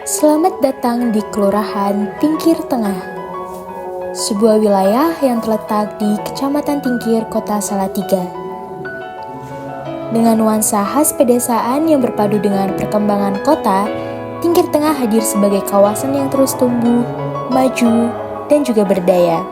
Selamat datang di Kelurahan Tingkir Tengah, sebuah wilayah yang terletak di Kecamatan Tingkir, Kota Salatiga. Dengan nuansa khas pedesaan yang berpadu dengan perkembangan kota, Tingkir Tengah hadir sebagai kawasan yang terus tumbuh, maju, dan juga berdaya.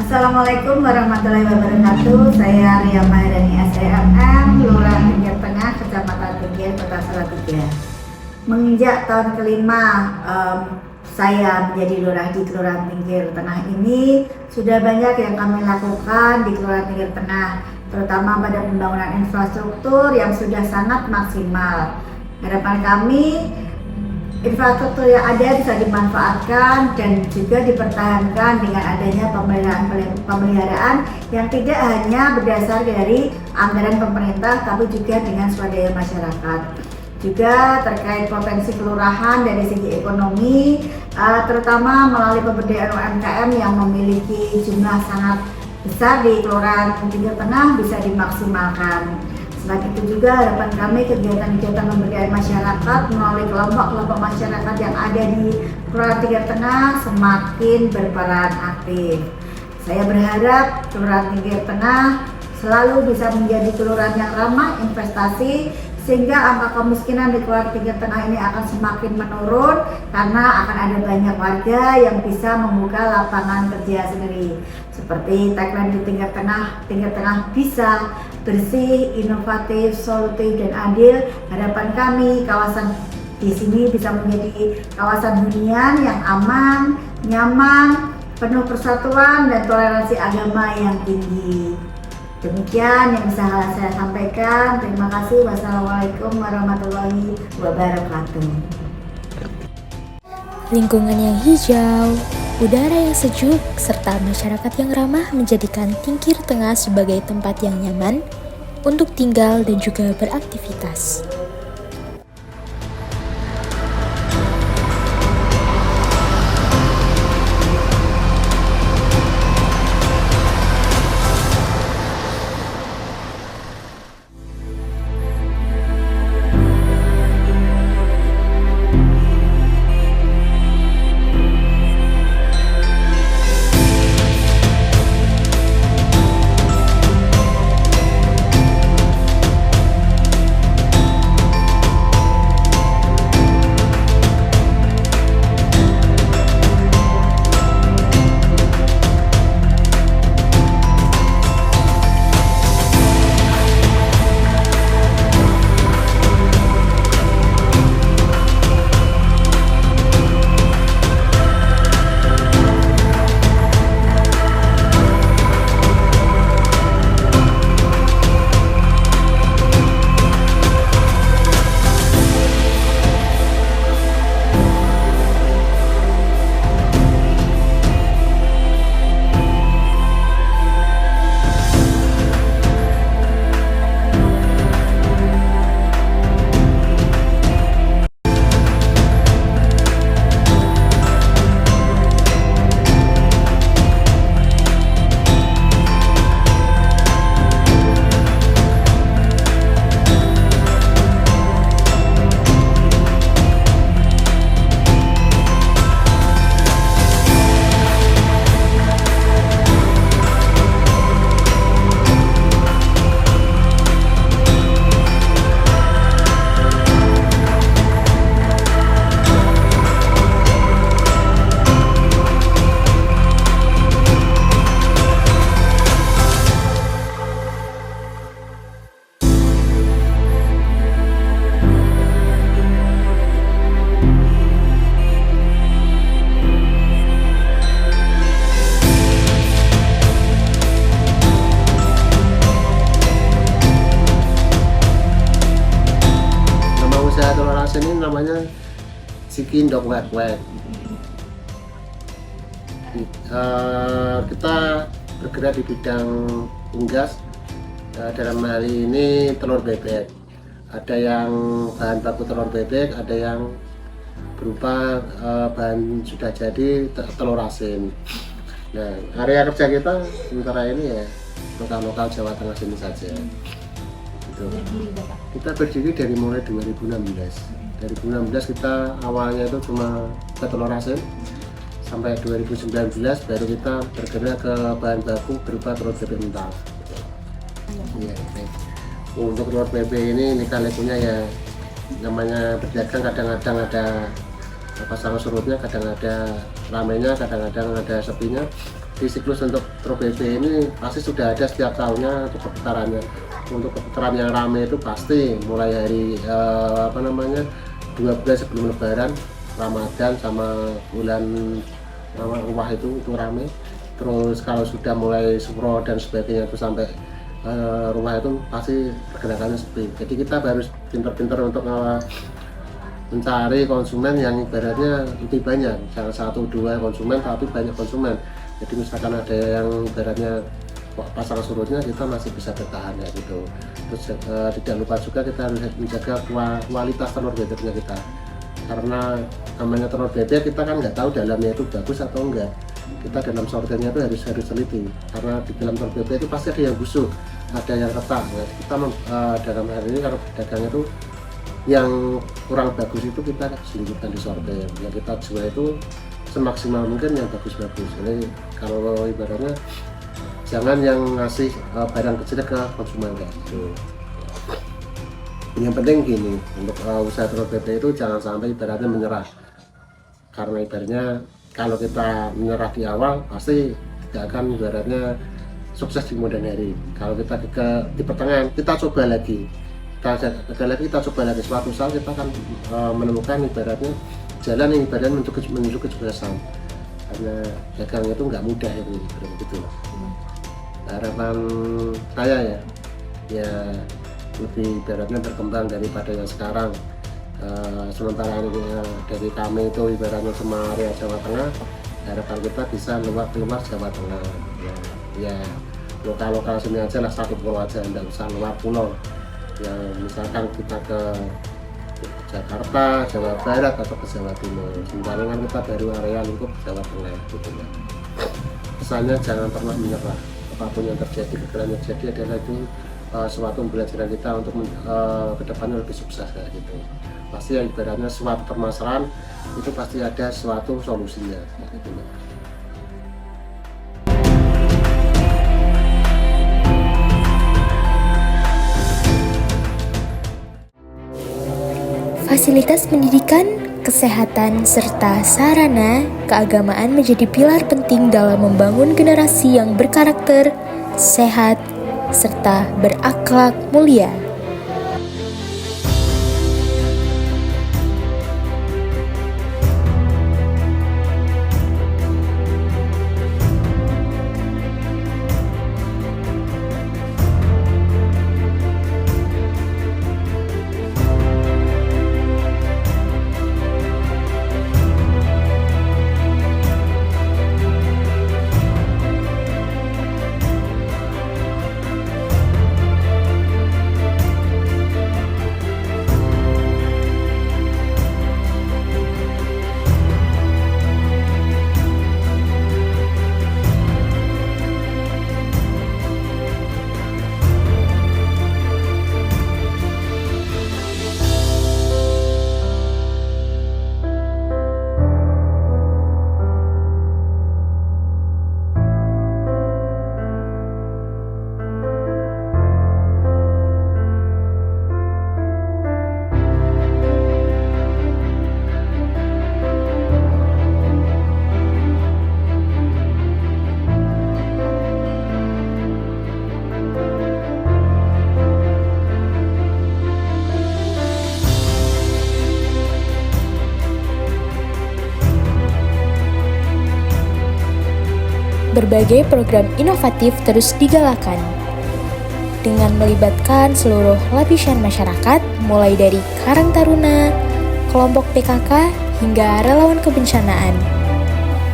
Assalamualaikum warahmatullahi wabarakatuh. Saya Ria Maharani SEMM, Kelurahan Tingkir Tengah, Kecamatan Tingkir, Kota Salatiga. Menginjak tahun kelima saya menjadi lurah di Kelurahan Tingkir Tengah ini, sudah banyak yang kami lakukan di Kelurahan Tingkir Tengah, terutama pada pembangunan infrastruktur yang sudah sangat maksimal. Harapan kami, infrastruktur yang ada bisa dimanfaatkan dan juga dipertahankan dengan adanya pemeliharaan yang tidak hanya berdasar dari anggaran pemerintah tapi juga dengan swadaya masyarakat. Juga terkait potensi kelurahan dari segi ekonomi, terutama melalui pemberdayaan UMKM yang memiliki jumlah sangat besar di Kelurahan Tingkir Tengah bisa dimaksimalkan. Selain itu juga harapan kami kegiatan-kegiatan pemberdayaan masyarakat melalui kelompok-kelompok masyarakat yang ada di Kelurahan Tingkir Tengah semakin berperan aktif. Saya berharap Kelurahan Tingkir Tengah selalu bisa menjadi kelurahan yang ramah investasi, sehingga angka kemiskinan di Kelurahan Tingkir Tengah ini akan semakin menurun karena akan ada banyak warga yang bisa membuka lapangan kerja sendiri. Seperti tagline di Tingkir Tengah bisa bersih, inovatif, solutif, dan adil. Harapan kami kawasan di sini bisa menjadi kawasan hunian yang aman, nyaman, penuh persatuan dan toleransi agama yang tinggi. Demikian yang bisa saya sampaikan. Terima kasih. Wassalamualaikum warahmatullahi wabarakatuh. Lingkungan yang hijau, udara yang sejuk, serta masyarakat yang ramah menjadikan Tingkir Tengah sebagai tempat yang nyaman untuk tinggal dan juga beraktivitas. Ini namanya Sikin Dog Wet Wet. Kita bergerak di bidang unggas, dalam hal ini telur bebek. Ada yang bahan baku telur bebek, ada yang berupa bahan sudah jadi telur asin. Nah, area kerja kita sementara ini ya lokal Jawa Tengah sini saja. Gitu. Kita berdiri dari mulai 2016. 2016 kita awalnya itu cuma ke telur asin, sampai 2019 baru kita bergerak ke bahan baku berupa telur bebek mentah. Iya, baik. Untuk telur bebek ini lika-likunya ya namanya berdagang, kadang-kadang ada pasangan surutnya, kadang ada ramainya, kadang-kadang ada sepinya. Di siklus untuk telur bebek ini pasti sudah ada setiap tahunnya untuk perputarannya. Untuk perputaran yang ramai itu pasti mulai hari 2 bulan sebelum Lebaran, Ramadan sama bulan Ruwah itu ramai. Terus kalau sudah mulai Suro dan sebagainya itu sampai rumah itu pasti pergerakannya sepi. Jadi kita harus pintar-pintar untuk mencari konsumen yang ibaratnya lebih banyak, jangan 1-2 konsumen tapi banyak konsumen. Jadi misalkan ada yang ibaratnya pasang surutnya, kita masih bisa bertahan ya gitu. Terus tidak lupa juga kita harus menjaga kualitas telur bebeknya kita, karena namanya telur bebek kita kan nggak tahu dalamnya itu bagus atau enggak. Kita dalam sortirnya itu harus teliti, karena di dalam telur bebek itu pasti ada yang busuk, ada yang retak. Nah, kita dalam hal ini kalau pedagang itu yang kurang bagus itu kita singkirkan di sortir. Yang kita jual itu semaksimal mungkin yang bagus-bagus. Jadi kalau ibaratnya jangan yang ngasih barang kecil ke konsumen kayak gitu. Yang penting gini, untuk usaha telur bebek itu jangan sampai ibaratnya menyerah, karena ibaratnya kalau kita menyerah di awal pasti tidak akan ibaratnya sukses di kemudian hari. Kalau kita di pertengahan kita coba lagi, kita coba lagi, suatu saat kita akan menemukan ibaratnya jalan yang ibaratnya menuju kesuksesan. Karena dagang itu nggak mudah itu, gitu. Harapan saya ya lebih ibaratnya berkembang daripada yang sekarang. Sementara ini dari kami itu ibaratnya cuma area Jawa Tengah, harapan kita bisa keluar Jawa Tengah ya lokal sini aja lah, satu pulau aja, tidak usah luar pulau. Ya misalkan kita ke Jakarta, Jawa Barat atau ke Jawa Timur. Sementara kan kita baru area lingkup Jawa Tengah gitu ya. Pesannya jangan pernah menyerah, apapun yang terjadi, pikiran yang terjadi adalah itu suatu pembelajaran kita untuk kedepannya lebih sukses kayak gitu. Pasti ya ibaratnya suatu permasalahan itu pasti ada suatu solusinya kayak gitu. Fasilitas pendidikan, kesehatan, serta sarana keagamaan menjadi pilar penting dalam membangun generasi yang berkarakter, sehat, serta berakhlak mulia. Berbagai program inovatif terus digalakan dengan melibatkan seluruh lapisan masyarakat, mulai dari Karang Taruna, kelompok PKK, hingga relawan kebencanaan.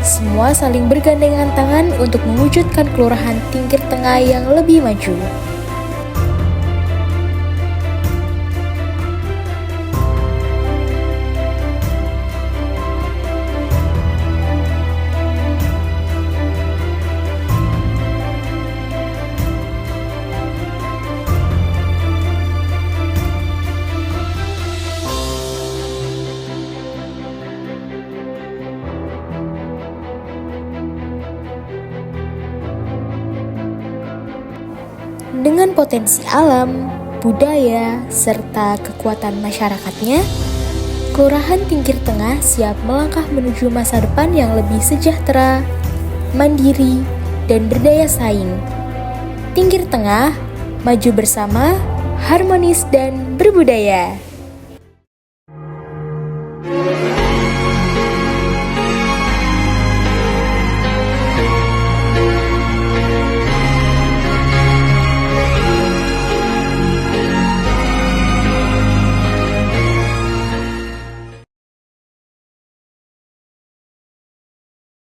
Semua saling bergandengan tangan untuk mewujudkan Kelurahan Tingkir Tengah yang lebih maju. Dengan potensi alam, budaya, serta kekuatan masyarakatnya, Kelurahan Tingkir Tengah siap melangkah menuju masa depan yang lebih sejahtera, mandiri, dan berdaya saing. Tingkir Tengah, maju bersama, harmonis dan berbudaya.